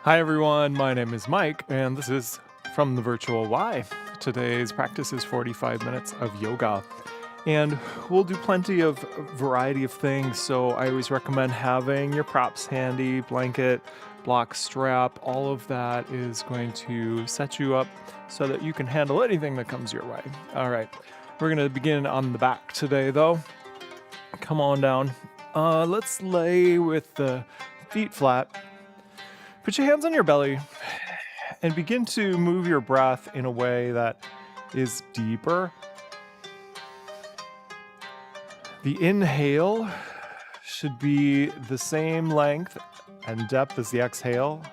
Hi everyone, my name is Mike, and this is From the Virtual Y. Today's practice is 45 minutes of yoga, and we'll do plenty of variety of things, so I always recommend having your props handy, blanket, block, strap, all of that is going to set you up so that you can handle anything that comes your way. All right, we're gonna begin on the back today though. Come on down. Let's lay with the feet flat. Put your hands on your belly and begin to move your breath in a way that is deeper. The inhale should be the same length and depth as the exhale.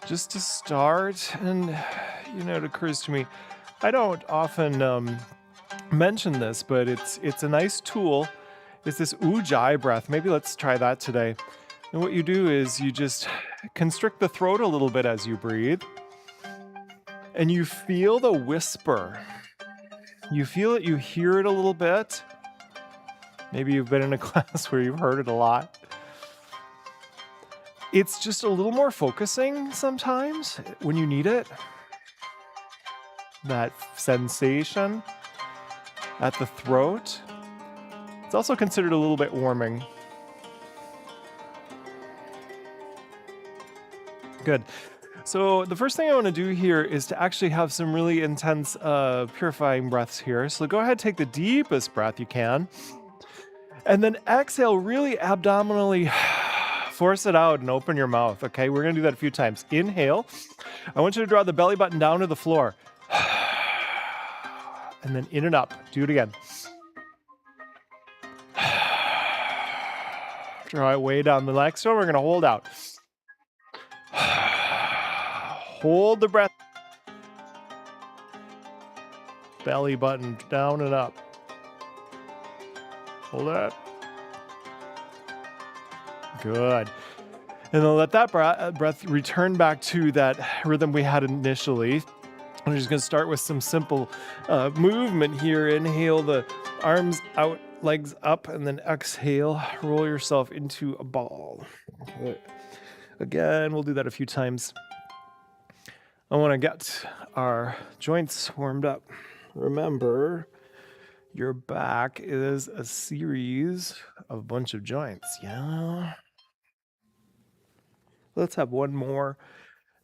Just to start, and it occurs to me, I don't often mention this, but it's a nice tool. It's this ujjayi breath. Maybe let's try that today. And what you do is you just constrict the throat a little bit as you breathe. And you feel the whisper. You feel it, you hear it a little bit. Maybe you've been in a class where you've heard it a lot. It's just a little more focusing sometimes when you need it. That sensation at the throat. It's also considered a little bit warming. Good. So the first thing I want to do here is to actually have some really intense purifying breaths here. So go ahead, take the deepest breath you can. And then exhale, really abdominally force it out and open your mouth. Okay, we're going to do that a few times. Inhale. I want you to draw the belly button down to the floor. And then in and up. Do it again. Draw it way down. The next one, we're going to hold out. Hold the breath. Belly button down and up. Hold it. Good. And then let that breath return back to that rhythm we had initially. I'm just going to start with some simple movement here. Inhale the arms out, legs up, and then exhale, roll yourself into a ball. Okay. Again, we'll do that a few times. I want to get our joints warmed up. Remember, your back is a series of a bunch of joints, yeah? Let's have one more.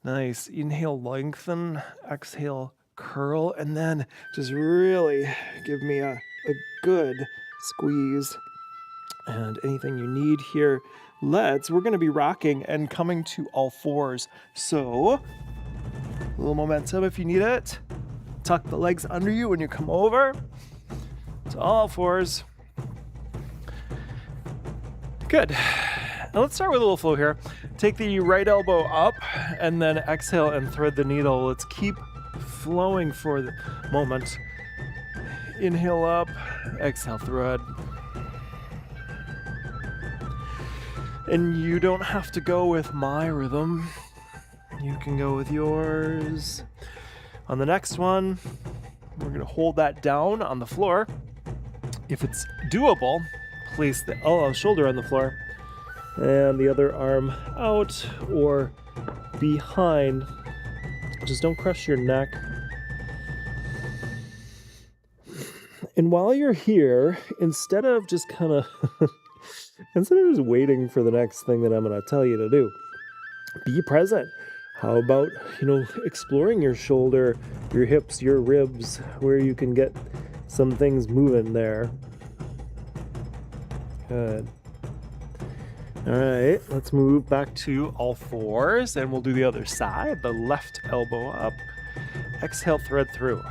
Nice. Inhale, lengthen. Exhale, curl. And then just really give me a good squeeze. And anything you need here. We're going to be rocking and coming to all fours. So, a little momentum if you need it. Tuck the legs under you when you come over to all fours. Good. Now let's start with a little flow here. Take the right elbow up and then exhale and thread the needle. Let's keep flowing for the moment. Inhale up, exhale, thread. And you don't have to go with my rhythm. You can go with yours. On the next one, we're going to hold that down on the floor. If it's doable, place the shoulder on the floor and the other arm out or behind. Just don't crush your neck. And while you're here, instead of just waiting for the next thing that I'm going to tell you to do, be present. How about, exploring your shoulder, your hips, your ribs, where you can get some things moving there. Good. All right, let's move back to all fours and we'll do the other side. The left elbow up. Exhale, thread through.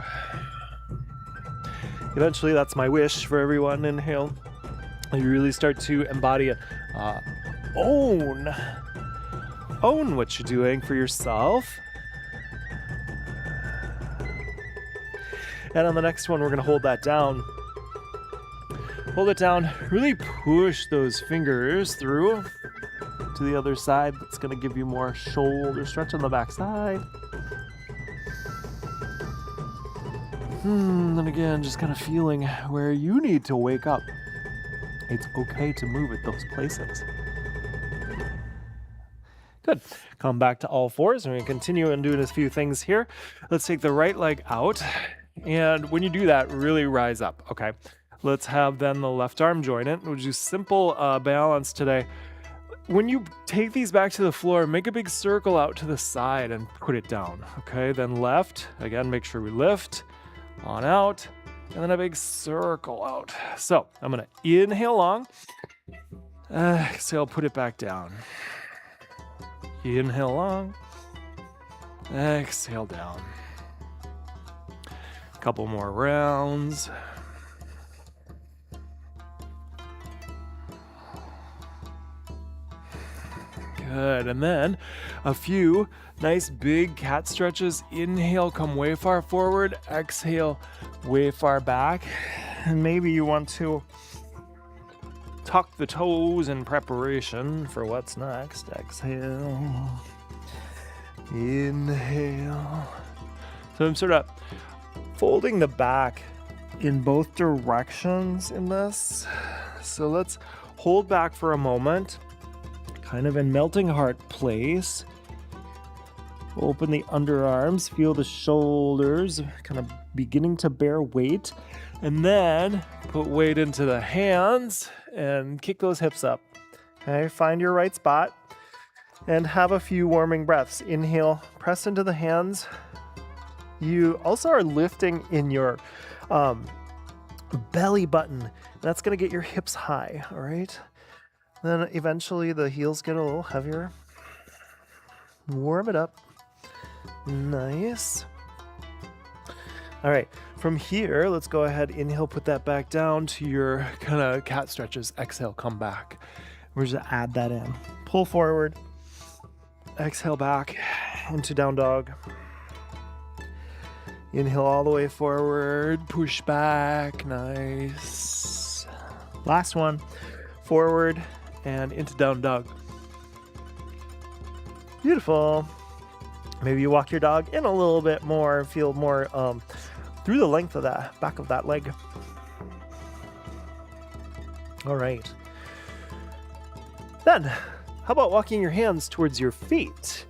Eventually, that's my wish for everyone. Inhale. You really start to embody it. Own what you're doing for yourself. And on the next one, we're going to hold that down. Hold it down, really push those fingers through to the other side. That's going to give you more shoulder stretch on the back side. And again, just kind of feeling where you need to wake up. It's okay to move at those places. Good. Come back to all fours. We're going to continue and doing a few things here. Let's take the right leg out. And when you do that, really rise up. Okay. Let's have then the left arm join it. We'll do simple balance today. When you take these back to the floor, make a big circle out to the side and put it down. Okay. Then left. Again, make sure we lift on out. And then a big circle out. So I'm going to inhale long. Exhale, put it back down. Inhale long. Exhale down. A couple more rounds. Good. And then a few nice big cat stretches. Inhale, come way far forward. Exhale, way far back. And maybe you want to tuck the toes in preparation for what's next. Exhale. Inhale. So I'm sort of folding the back in both directions in this. So let's hold back for a moment. Kind of in melting heart place. Open the underarms, feel the shoulders kind of beginning to bear weight, and then put weight into the hands and kick those hips up. Okay, find your right spot and have a few warming breaths. Inhale, press into the hands. You also are lifting in your belly button. That's going to get your hips high, all right? Then eventually the heels get a little heavier. Warm it up. Nice. All right, from here, let's go ahead, inhale, put that back down to your kind of cat stretches. Exhale, come back. We're just gonna add that in. Pull forward. Exhale back into down dog. Inhale all the way forward, push back, nice. Last one, forward and into down dog. Beautiful. Maybe you walk your dog in a little bit more, feel more through the length of that back of that leg. All right. Then, how about walking your hands towards your feet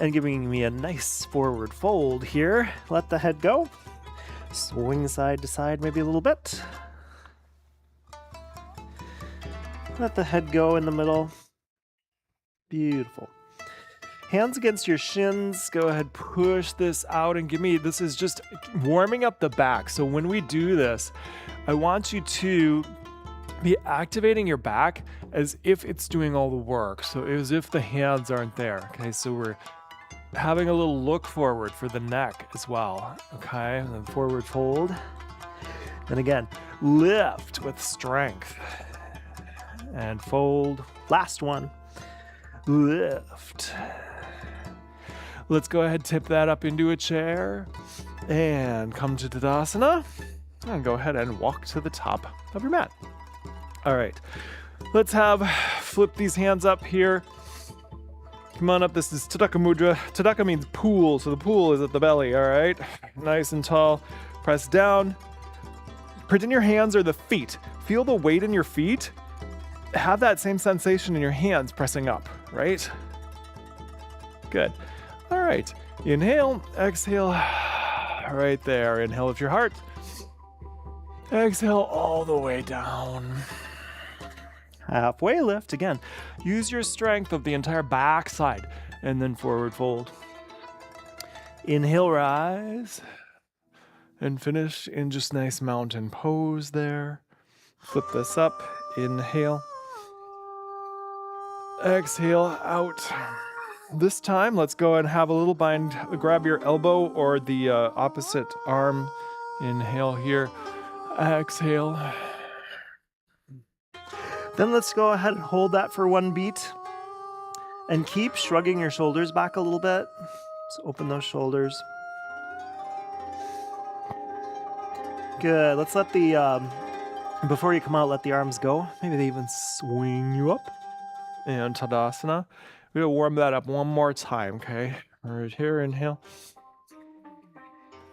and giving me a nice forward fold here. Let the head go. Swing side to side maybe a little bit. Let the head go in the middle. Beautiful. Hands against your shins. Go ahead, push this out and give me, this is just warming up the back. So when we do this, I want you to be activating your back as if it's doing all the work. So as if the hands aren't there. Okay, so we're having a little look forward for the neck as well. Okay, and then forward fold. And again, lift with strength. And fold. Last one. Lift. Let's go ahead, tip that up into a chair and come to Tadasana and go ahead and walk to the top of your mat. All right, let's flip these hands up here. Come on up, this is Tadaka Mudra. Tadaka means pool, so the pool is at the belly, all right? Nice and tall, press down. Pretend your hands are the feet. Feel the weight in your feet. Have that same sensation in your hands pressing up, right? Good. All right, inhale, exhale, right there. Inhale with your heart. Exhale all the way down. Halfway lift, again. Use your strength of the entire back side and then forward fold. Inhale, rise, and finish in just nice mountain pose there. Flip this up Inhale. Exhale out. This time, let's go and have a little bind. Grab your elbow or the opposite arm. Inhale here. Exhale. Then let's go ahead and hold that for one beat. And keep shrugging your shoulders back a little bit. So open those shoulders. Good. Let's let the, before you come out, let the arms go. Maybe they even swing you up. And Tadasana. We're going to warm that up one more time, okay? Right here, inhale.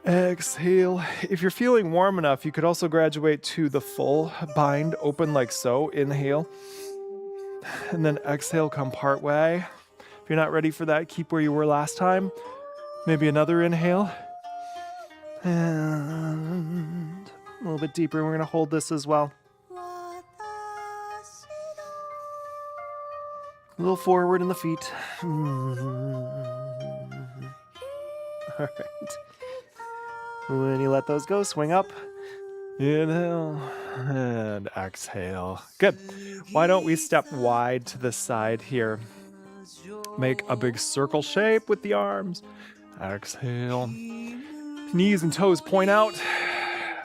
Exhale. If you're feeling warm enough, you could also graduate to the full bind, open like so. Inhale. And then exhale, come part way. If you're not ready for that, keep where you were last time. Maybe another inhale. And a little bit deeper. We're going to hold this as well. A little forward in the feet. All right. When you let those go, swing up. Inhale and exhale. Good. Why don't we step wide to the side here? Make a big circle shape with the arms. Exhale. Knees and toes point out.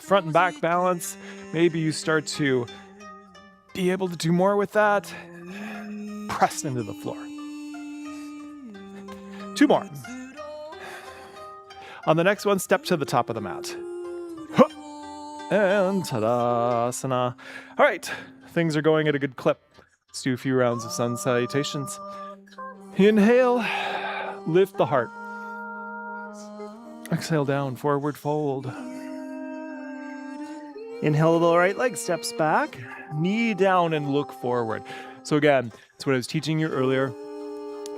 Front and back balance. Maybe you start to be able to do more with that. Press into the floor. 2 more. On the next one, step to the top of the mat. And Tadasana. All right, things are going at a good clip. Let's do a few rounds of sun salutations. Inhale, lift the heart. Exhale down, forward fold. Inhale, the right leg steps back. Knee down and look forward. So again, that's what I was teaching you earlier.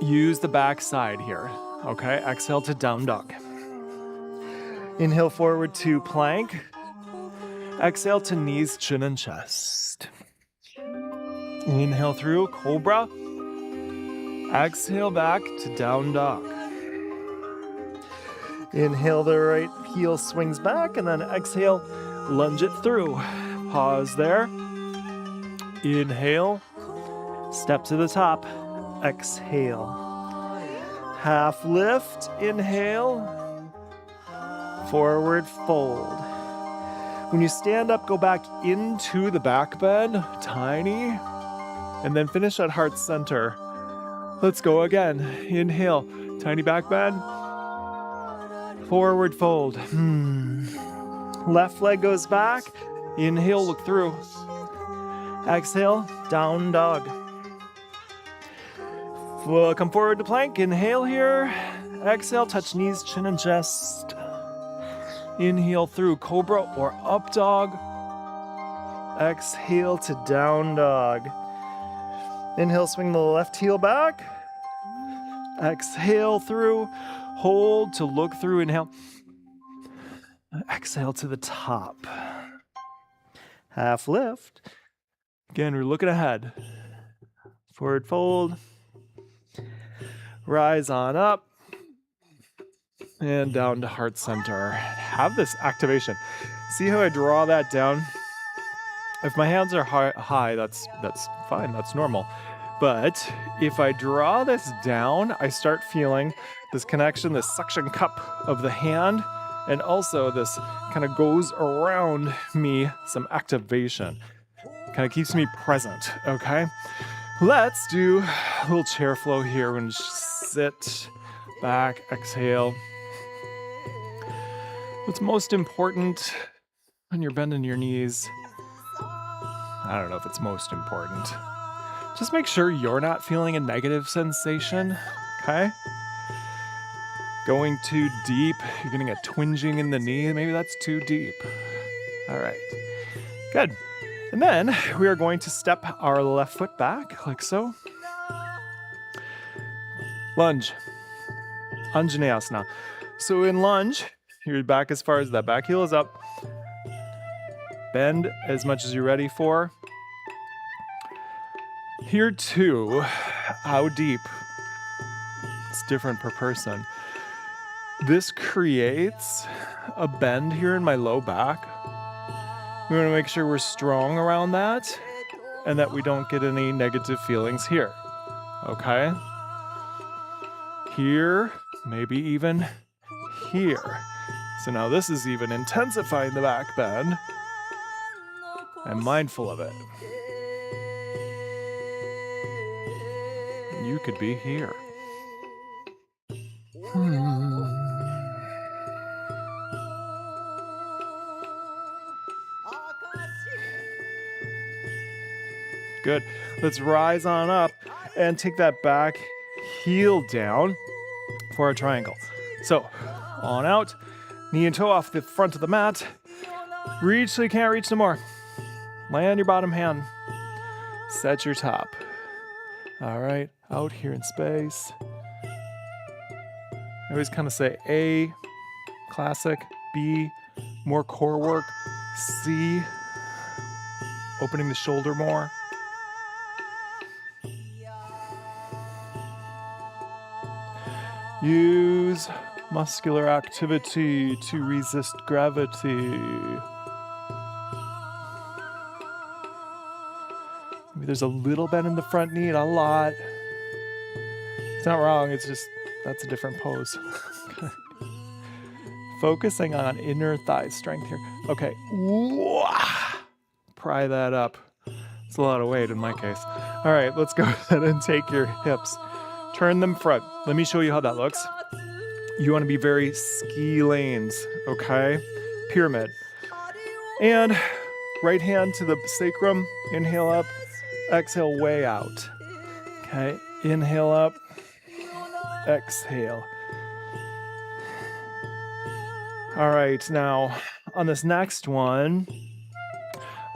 Use the back side here, okay? Exhale to down dog. Inhale forward to plank. Exhale to knees, chin, and chest. Inhale through, cobra. Exhale back to down dog. Inhale, the right heel swings back, and then exhale, lunge it through. Pause there. Inhale. Step to the top. Exhale. Half lift. Inhale. Forward fold. When you stand up, go back Into the back bend, tiny. And then finish at heart center. Let's go again. Inhale, tiny back bend. Forward fold. Left leg goes back. Inhale, look through. Exhale, down dog. Come forward to plank. Inhale here. Exhale, touch knees, chin, and chest. Inhale through cobra or up dog. Exhale to down dog. Inhale, swing the left heel back. Exhale through. Hold to look through. Inhale. Exhale to the top. Half lift. Again, we're looking ahead. Forward fold. Rise on up. And down to heart center. Have this activation. See how I draw that down? If my hands are high, that's fine. That's normal. But if I draw this down, I start feeling this connection, this suction cup of the hand, and also this kind of goes around me, some activation. Kind of keeps me present, okay? Let's do a little chair flow here. We're gonna sit back, exhale. What's most important when you're bending your knees? I don't know if it's most important. Just make sure you're not feeling a negative sensation, okay? Going too deep, you're getting a twinging in the knee, maybe that's too deep. All right, good. And then we are going to step our left foot back, like so. Lunge, Anjaneyasana. So in lunge, your back as far as that back heel is up. Bend as much as you're ready for. Here too, how deep? It's different per person. This creates a bend here in my low back. We want to make sure we're strong around that. and that we don't get any negative feelings here. Okay? Here, maybe even here. So now this is even intensifying the back bend. I'm mindful of it. You could be here. Good. Let's rise on up and take that back heel down for a triangle. So, on out, knee and toe off the front of the mat. Reach so you can't reach no more. Land your bottom hand. Set your top. All right, out here in space. I always kind of say A, classic, B, more core work, C, opening the shoulder more. Use muscular activity to resist gravity. Maybe there's a little bend in the front knee, not a lot. It's not wrong, it's just, that's a different pose. Focusing on inner thigh strength here. Okay, pry that up. It's a lot of weight in my case. All right, let's go ahead and take your hips. Turn them front. Let me show you how that looks. You want to be very ski lanes, okay? Pyramid. And right hand to the sacrum. Inhale up. Exhale way out. Okay, inhale up. Exhale. All right, now on this next one,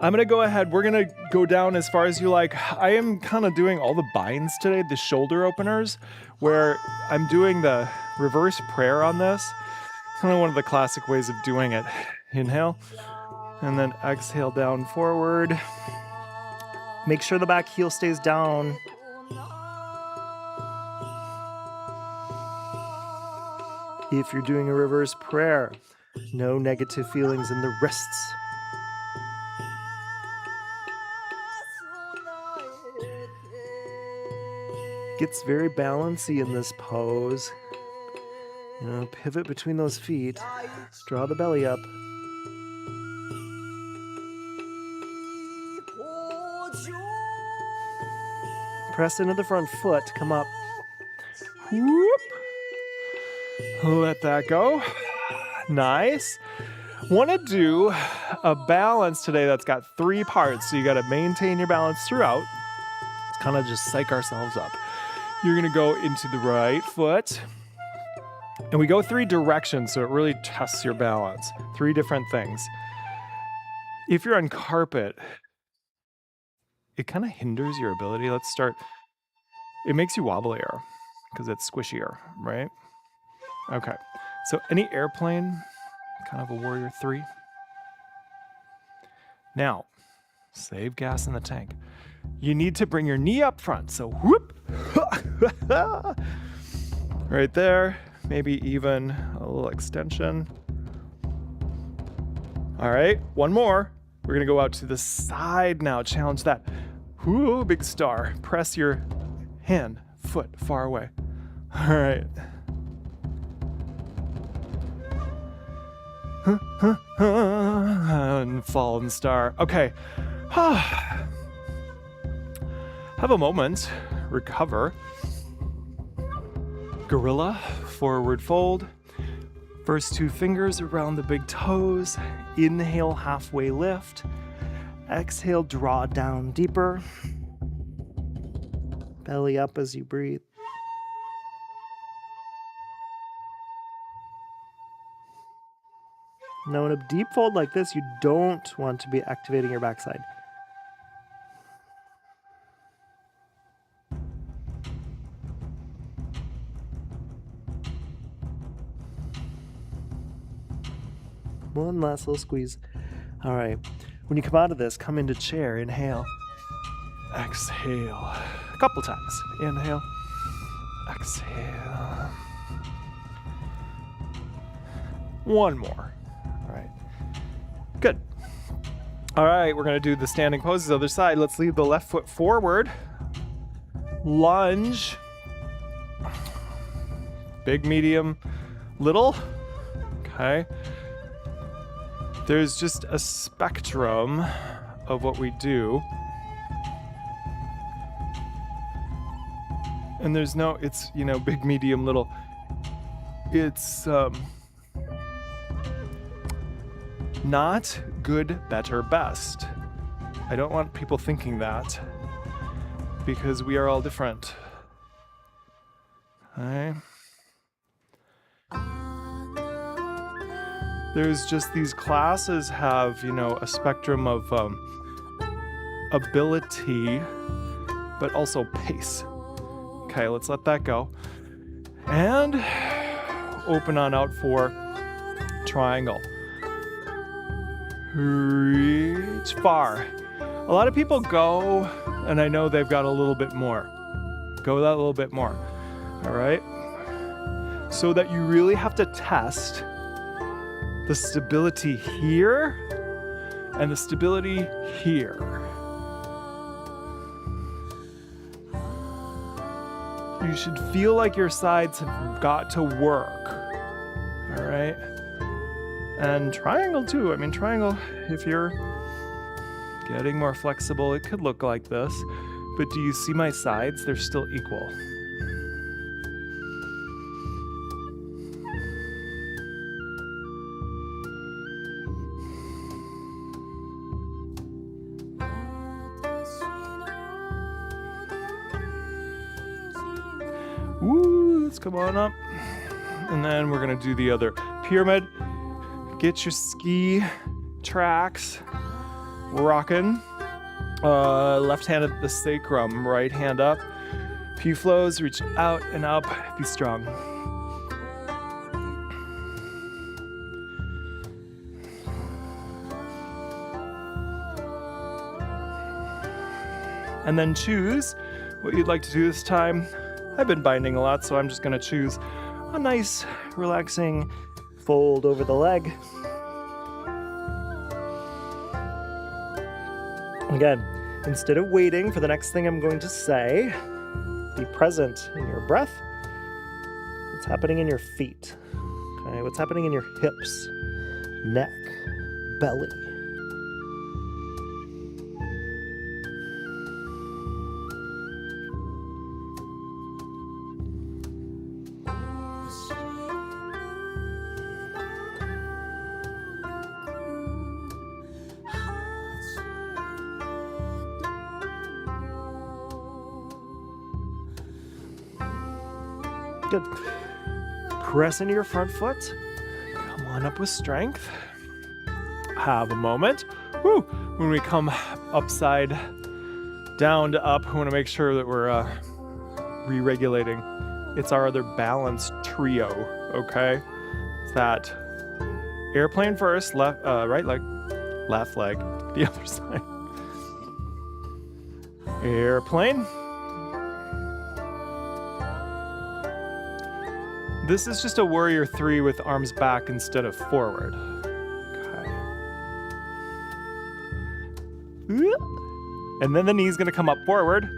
I'm gonna go ahead, we're gonna go down as far as you like. I am kind of doing all the binds today, the shoulder openers, where I'm doing the reverse prayer on this. Kind of one of the classic ways of doing it. Inhale, and then exhale down forward. Make sure the back heel stays down. If you're doing a reverse prayer, no negative feelings in the wrists. Gets very balancy in this pose. You know, pivot between those feet. Draw the belly up. Press into the front foot. Come up. Whoop. Let that go. Nice. Want to do a balance today that's got 3 parts. So you got to maintain your balance throughout. Let's kind of just psych ourselves up. You're going to go into the right foot. And we go 3 directions, so it really tests your balance. 3 different things. If you're on carpet, it kind of hinders your ability. Let's start. It makes you wobblier because it's squishier, right? Okay. So any airplane, kind of a warrior 3. Now, save gas in the tank. You need to bring your knee up front. So whoop. Right there. Maybe even a little extension. All right, one more. We're gonna go out to the side now. Challenge that. Whoo, big star. Press your hand, foot far away. All right. And fallen star. Okay. Have a moment. Recover. Gorilla, forward fold. First 2 fingers around the big toes. Inhale, halfway lift. Exhale, draw down deeper. Belly up as you breathe. Now in a deep fold like this, you don't want to be activating your backside. One last little squeeze. All right. When you come out of this, come into chair. Inhale. Exhale. A couple times. Inhale. Exhale. One more. All right. Good. All right, we're gonna do the standing poses other side. Let's leave the left foot forward. Lunge. Big, medium, little. Okay. There's just a spectrum of what we do. And there's no, it's, big, medium, little. It's not good, better, best. I don't want people thinking that because we are all different. Okay. There's just these classes have, a spectrum of ability, but also pace. Okay, let's let that go. And open on out for triangle. Reach far. A lot of people go, and I know they've got a little bit more. Go that little bit more. All right? So that you really have to test the stability here and the stability here. You should feel like your sides have got to work. All right? And triangle too. I mean, triangle, if you're getting more flexible, it could look like this. But do you see my sides? They're still equal. Woo, let's come on up. And then we're gonna do the other pyramid. Get your ski tracks rocking. Left hand at the sacrum, right hand up. Pew flows, reach out and up, be strong. And then choose what you'd like to do this time. I've been binding a lot, so I'm just gonna choose a nice, relaxing fold over the leg. Again, instead of waiting for the next thing I'm going to say, be present in your breath. What's happening in your feet? Okay, what's happening in your hips, neck, belly? Good. Press into your front foot. Come on up with strength. Have a moment. Woo! When we come upside down to up, we want to make sure that we're re-regulating. It's our other balance trio, okay? It's that airplane first, left, right leg, left leg, the other side. Airplane. This is just a warrior 3 with arms back instead of forward. Okay. And then the knee's gonna come up forward.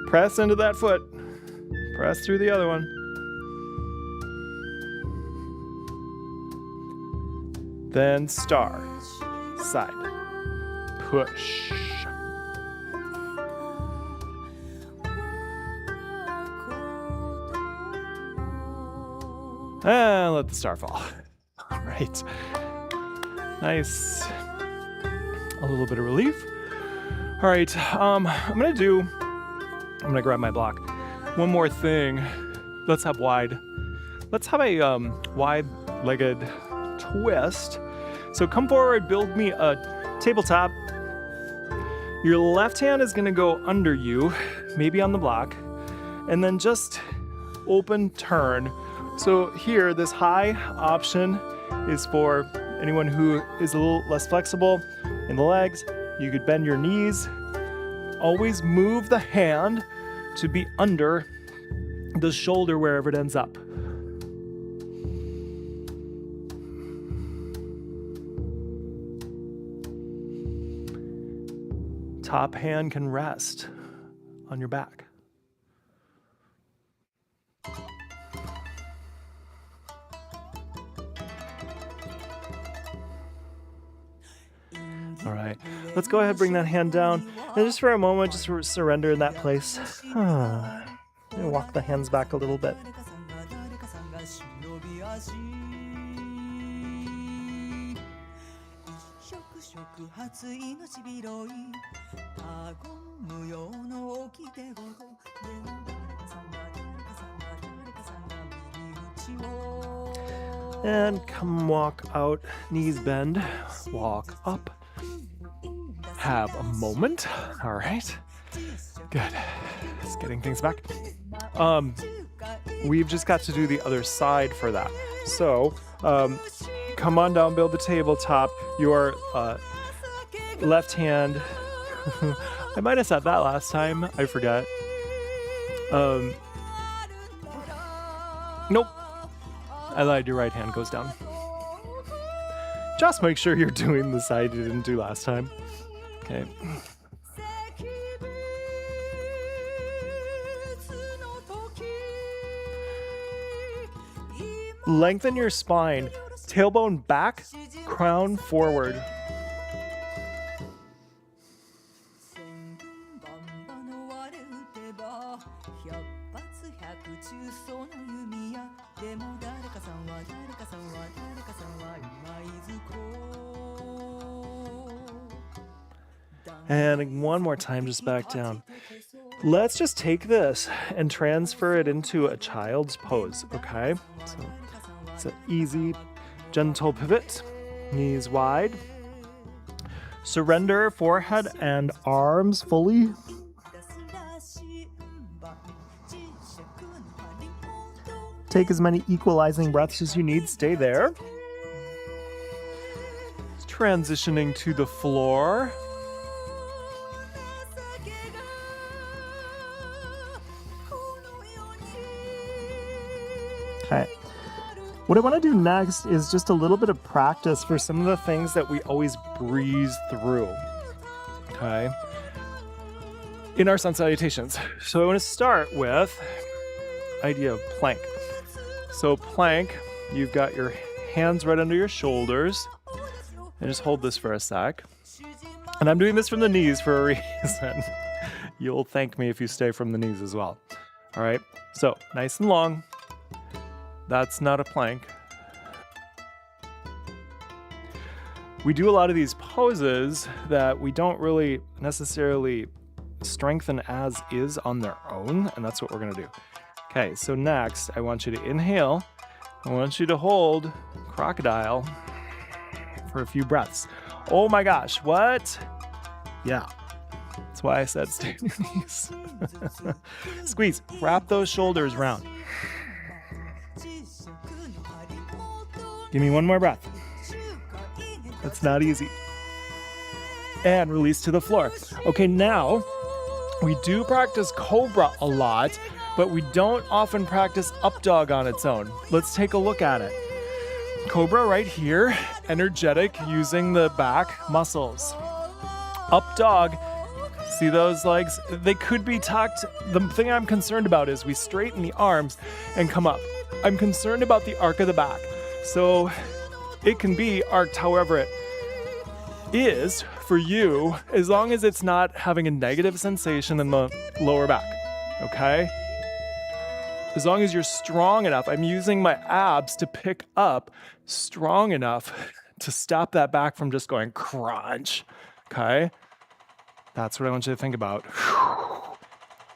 Press into that foot. Press through the other one. Then star, side, push. And let the star fall. All right. Nice. A little bit of relief. All right. I'm gonna grab my block. One more thing. Let's have wide. Let's have a wide-legged twist. So come forward, build me a tabletop. Your left hand is gonna go under you, maybe on the block, and then just open turn. So here, this high option is for anyone who is a little less flexible in the legs. You could bend your knees. Always move the hand to be under the shoulder wherever it ends up. top hand can rest on your back. All right, let's go ahead, bring that hand down. And just for a moment, just surrender in that place. And walk the hands back a little bit. And come walk out, knees bend, walk up. Have a moment. All right. Good. Just getting things back. We've just got to do the other side for that. So, come on down, build the tabletop. Your left hand. I might have said that last time. I forget. Nope. I lied. Your right hand goes down. Just make sure you're doing the side you didn't do last time. Okay. Lengthen your spine. Tailbone back, crown forward. And one more time, just back down. Let's just take this and transfer it into a child's pose, okay? So it's an easy, gentle pivot. Knees wide. Surrender forehead and arms fully. Take as many equalizing breaths as you need. Stay there. Transitioning to the floor. Okay. What I want to do next is just a little bit of practice for some of the things that we always breeze through. Okay. In our sun salutations. So I want to start with idea of plank. So plank, you've got your hands right under your shoulders. And just hold this for a sec. And I'm doing this from the knees for a reason. You'll thank me if you stay from the knees as well. All right. So nice and long. That's not a plank. We do a lot of these poses that we don't really necessarily strengthen as is on their own, and that's what we're gonna do. Okay, so next, I want you to inhale. I want you to hold crocodile for a few breaths. Oh my gosh, what? Yeah, that's why I said stay on your knees. Squeeze, wrap those shoulders round. Give me one more breath. That's not easy. And release to the floor. Okay, now we do practice cobra a lot, but we don't often practice up dog on its own. Let's take a look at it. Cobra right here, energetic, using the back muscles. Up dog, see those legs? They could be tucked. The thing I'm concerned about is we straighten the arms and come up. I'm concerned about the arc of the back. So it can be arced however it is for you, as long as it's not having a negative sensation in the lower back, okay? As long as you're strong enough, I'm using my abs to pick up strong enough to stop that back from just going crunch, okay? That's what I want you to think about.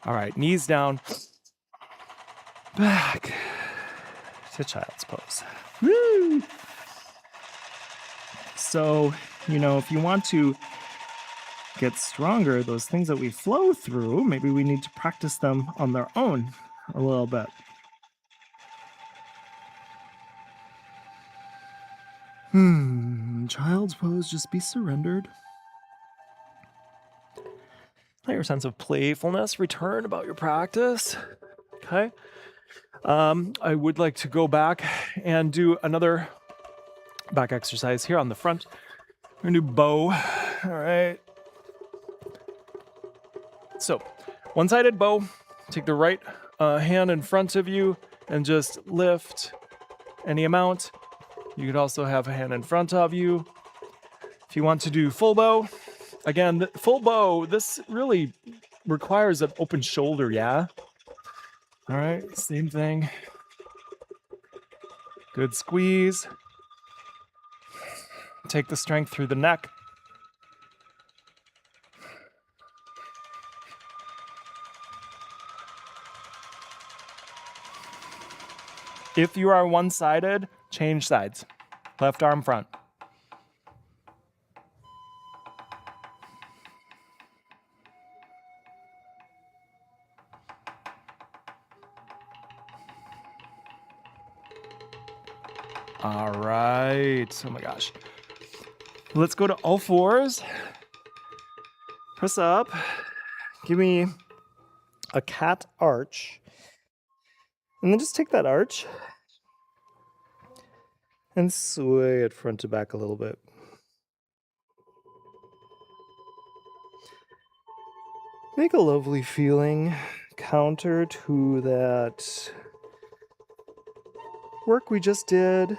All right, knees down, back to child's pose. Woo! So, if you want to get stronger, those things that we flow through, maybe we need to practice them on their own a little bit. Child's pose, just be surrendered. Let your sense of playfulness return about your practice. Okay. I would like to go back and do another back exercise here on the front. We're gonna do bow. All right. So, one-sided bow, take the right hand in front of you and just lift any amount. You could also have a hand in front of you. If you want to do full bow, again, the full bow, this really requires an open shoulder, yeah? All right, same thing. Good squeeze. Take the strength through the neck. If you are one-sided, change sides. Left arm front. All right. Oh my gosh. Let's go to all fours. Press up. Give me a cat arch. And then just take that arch and sway it front to back a little bit. Make a lovely feeling counter to that work we just did.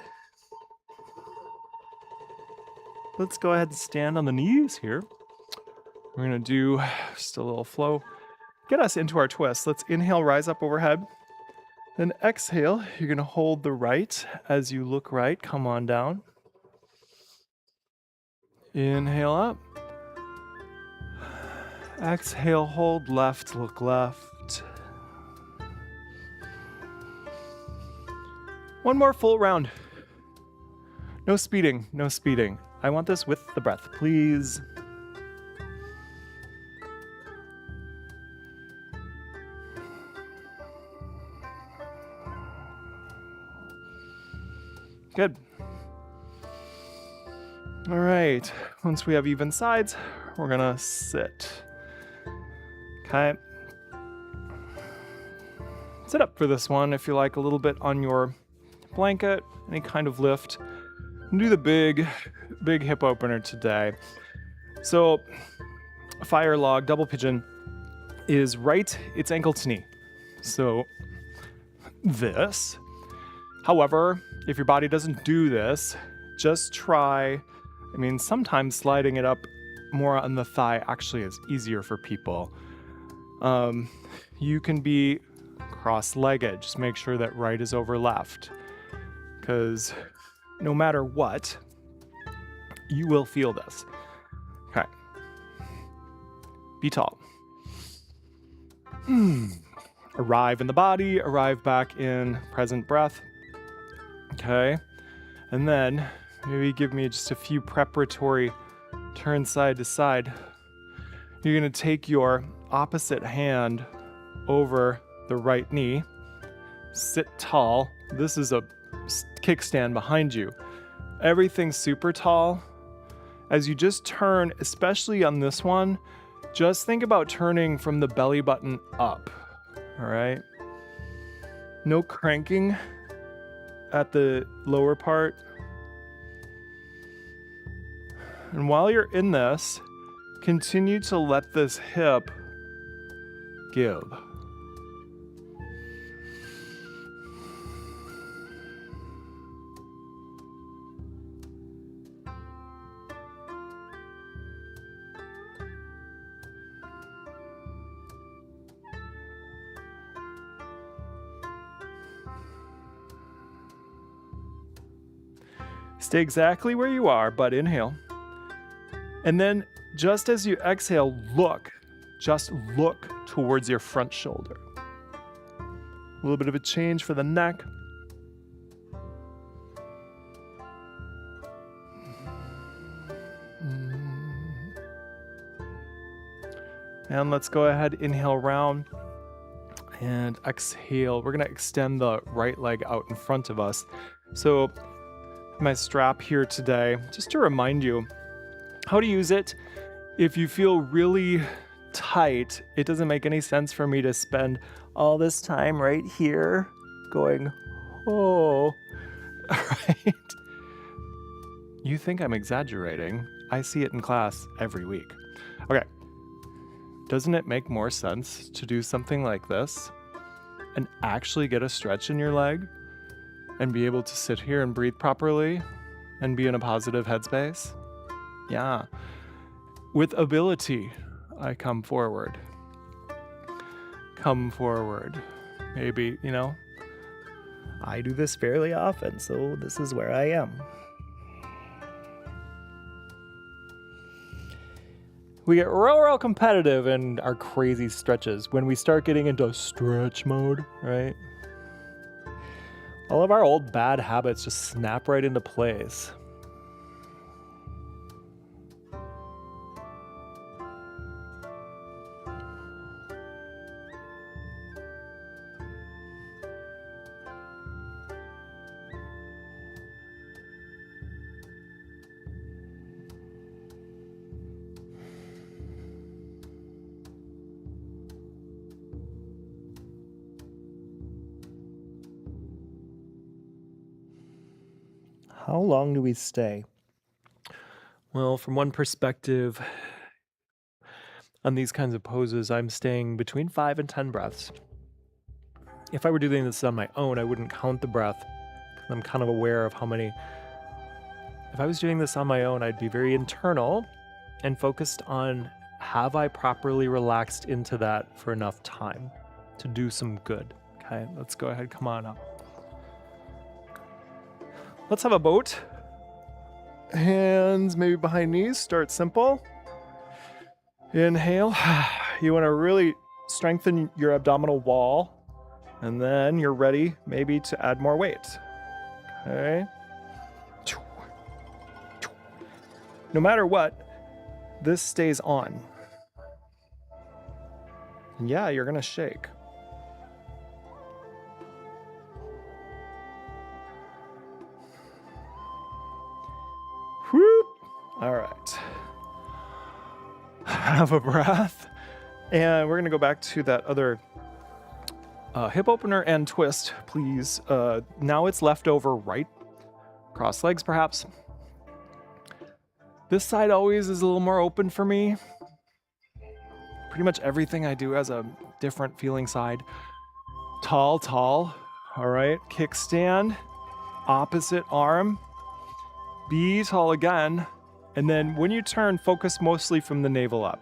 Let's go ahead and stand on the knees here. We're gonna do just a little flow. Get us into our twist. Let's inhale, rise up overhead. Then exhale, you're gonna hold the right as you look right, come on down. Inhale up. Exhale, hold left, look left. One more full round. No speeding, no speeding. I want this with the breath, please. Good. All right, once we have even sides, we're gonna sit. Okay. Sit up for this one if you like, a little bit on your blanket, any kind of lift. And do the big hip opener today. So, fire log, double pigeon is right, it's ankle to knee. So, this. However, if your body doesn't do this, just try, sometimes sliding it up more on the thigh actually is easier for people. You can be cross-legged, just make sure that right is over left, because no matter what, you will feel this. Okay. Be tall. Arrive in the body, arrive back in present breath. Okay. And then maybe give me just a few preparatory turns side to side. You're going to take your opposite hand over the right knee. Sit tall. This is a kickstand behind you. Everything's super tall. As you just turn, especially on this one, just think about turning from the belly button up. All right? No cranking at the lower part. And while you're in this, continue to let this hip give. Stay exactly where you are, but inhale. And then just as you exhale, just look towards your front shoulder. A little bit of a change for the neck. And let's go ahead, inhale round and exhale. We're gonna extend the right leg out in front of us. So my strap here today, just to remind you how to use it. If you feel really tight, it doesn't make any sense for me to spend all this time right here going, oh, right? You think I'm exaggerating. I see it in class every week. Okay, doesn't it make more sense to do something like this and actually get a stretch in your leg and be able to sit here and breathe properly and be in a positive headspace? Yeah. With ability, I come forward. Come forward. Maybe, I do this fairly often, so this is where I am. We get real competitive in our crazy stretches when we start getting into stretch mode, right? All of our old bad habits just snap right into place. How long do we stay? Well, from one perspective, on these kinds of poses, I'm staying between 5 and 10 breaths. If I were doing this on my own, I wouldn't count the breath. I'm kind of aware of how many. If I was doing this on my own, I'd be very internal and focused on, have I properly relaxed into that for enough time to do some good? Okay, let's go ahead. Come on up. Let's have a boat. Hands maybe behind knees. Start simple. Inhale. You want to really strengthen your abdominal wall. And then you're ready maybe to add more weight. Okay. No matter what, this stays on. And yeah, you're going to shake. Whoop. All right. Have a breath. And we're going to go back to that other hip opener and twist, please. Now it's left over right. Cross legs, perhaps. This side always is a little more open for me. Pretty much everything I do has a different feeling side. Tall, tall. All right. Kickstand. Opposite arm. Be tall again. And then when you turn, focus mostly from the navel up.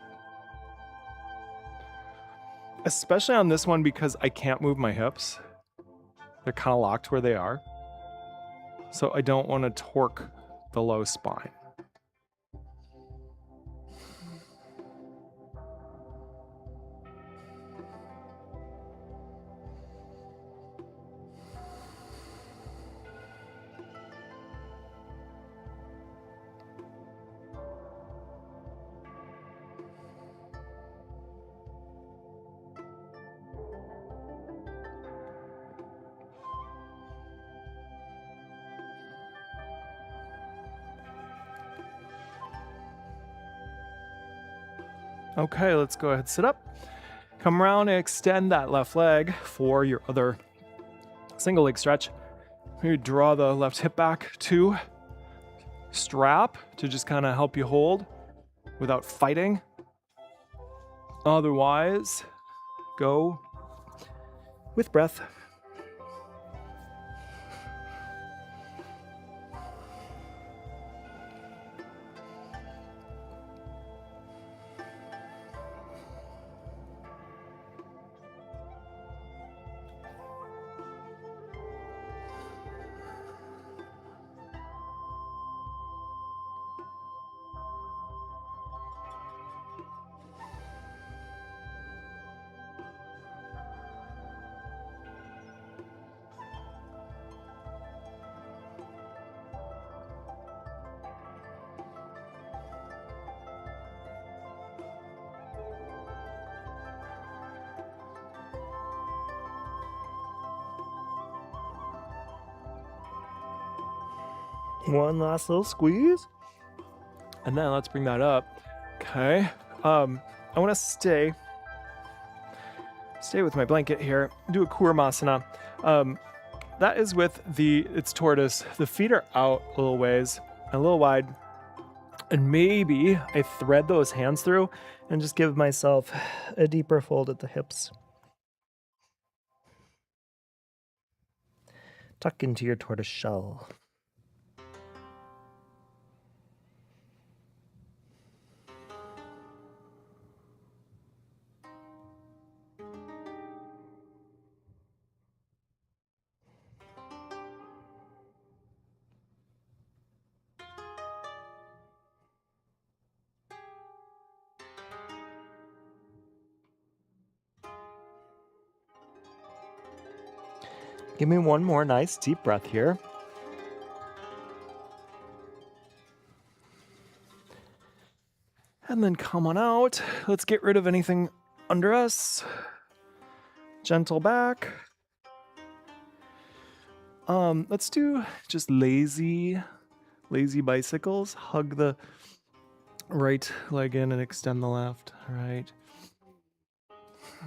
Especially on this one because I can't move my hips. They're kind of locked where they are. So I don't want to torque the low spine. Okay, let's go ahead, sit up. Come around and extend that left leg for your other single leg stretch. Maybe draw the left hip back to strap to just kind of help you hold without fighting. Otherwise, go with breath. One last little squeeze. And then let's bring that up. Okay. I want to stay with my blanket here. Do a Kurmasana. That is with it's tortoise. The feet are out a little ways, a little wide. And maybe I thread those hands through and just give myself a deeper fold at the hips. Tuck into your tortoise shell. Give me one more nice deep breath here. And then come on out. Let's get rid of anything under us. Gentle back. Let's do just lazy bicycles. Hug the right leg in and extend the left. All right.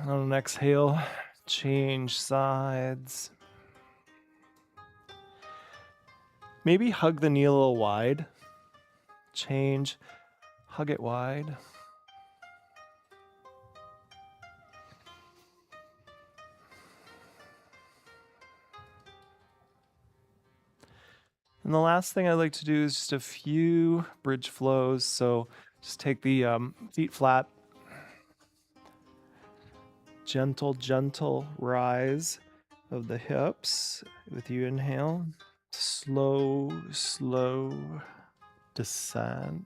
On an exhale, change sides. Maybe hug the knee a little wide. Change, hug it wide. And the last thing I'd like to do is just a few bridge flows. So just take the feet flat. Gentle rise of the hips with you inhale. Slow descent.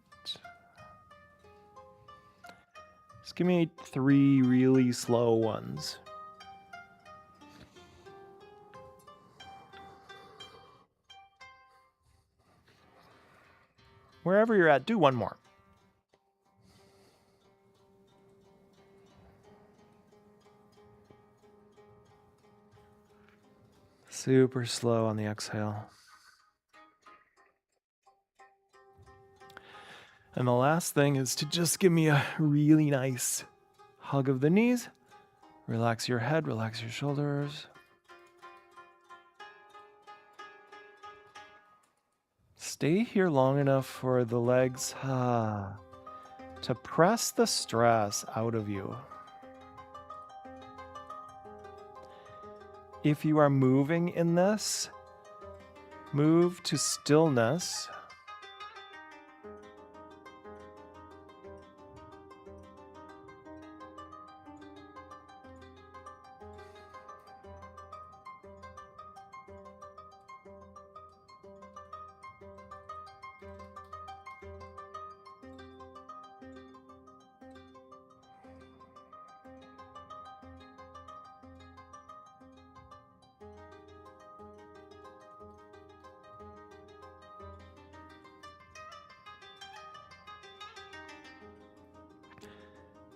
Just give me 3 really slow ones. Wherever you're at, do one more. Super slow on the exhale. And the last thing is to just give me a really nice hug of the knees. Relax your head, relax your shoulders. Stay here long enough for the legs to press the stress out of you. If you are moving in this, move to stillness.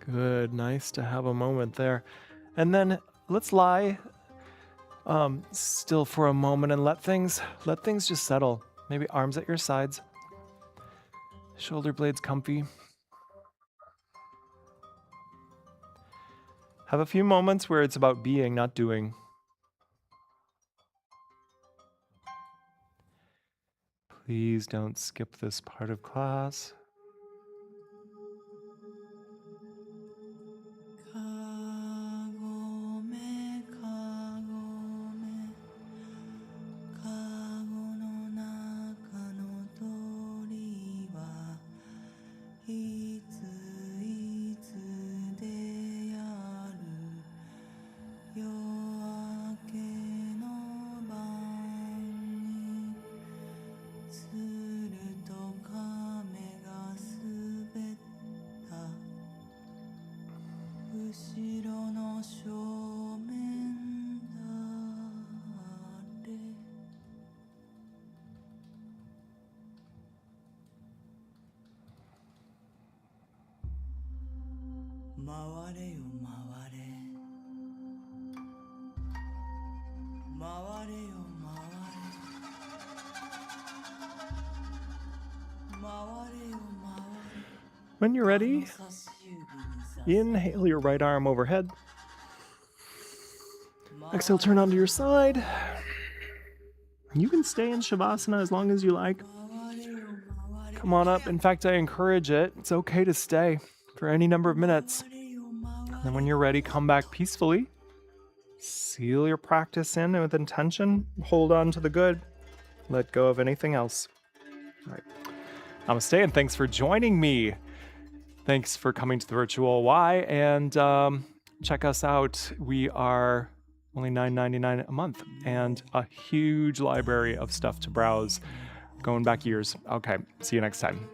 Good, nice to have a moment there. And then let's lie still for a moment and let things just settle. Maybe arms at your sides, shoulder blades comfy. Have a few moments where it's about being, not doing. Please don't skip this part of class. When you're ready, inhale your right arm overhead. Exhale, turn onto your side. You can stay in Shavasana as long as you like. Come on up. In fact, I encourage it. It's okay to stay for any number of minutes. And then when you're ready, come back peacefully. Seal your practice in with intention. Hold on to the good. Let go of anything else. All right. Namaste, and thanks for joining me. Thanks for coming to the Virtual Y, and check us out. We are only $9.99 a month, and a huge library of stuff to browse, going back years. Okay, see you next time.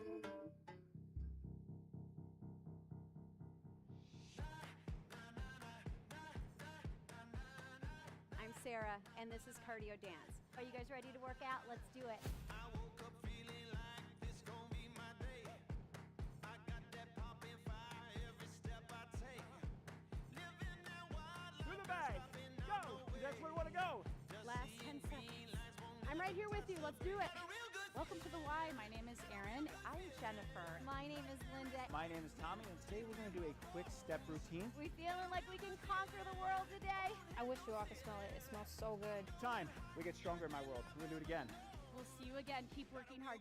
I'm Sarah, and this is cardio dance. Are you guys ready to work out? Let's do it. Through the bag. Go. That's where we want to go. Last 10 seconds. I'm right here with you. Let's do it. Welcome to the Y. My name is Erin. I'm Jennifer. My name is Linda. My name is Tommy, and today we're going to do a quick step routine. We feeling like we can conquer the world today? I wish you all could smell it. It smells so good. Time. We get stronger in my world. We're going to do it again. We'll see you again. Keep working hard.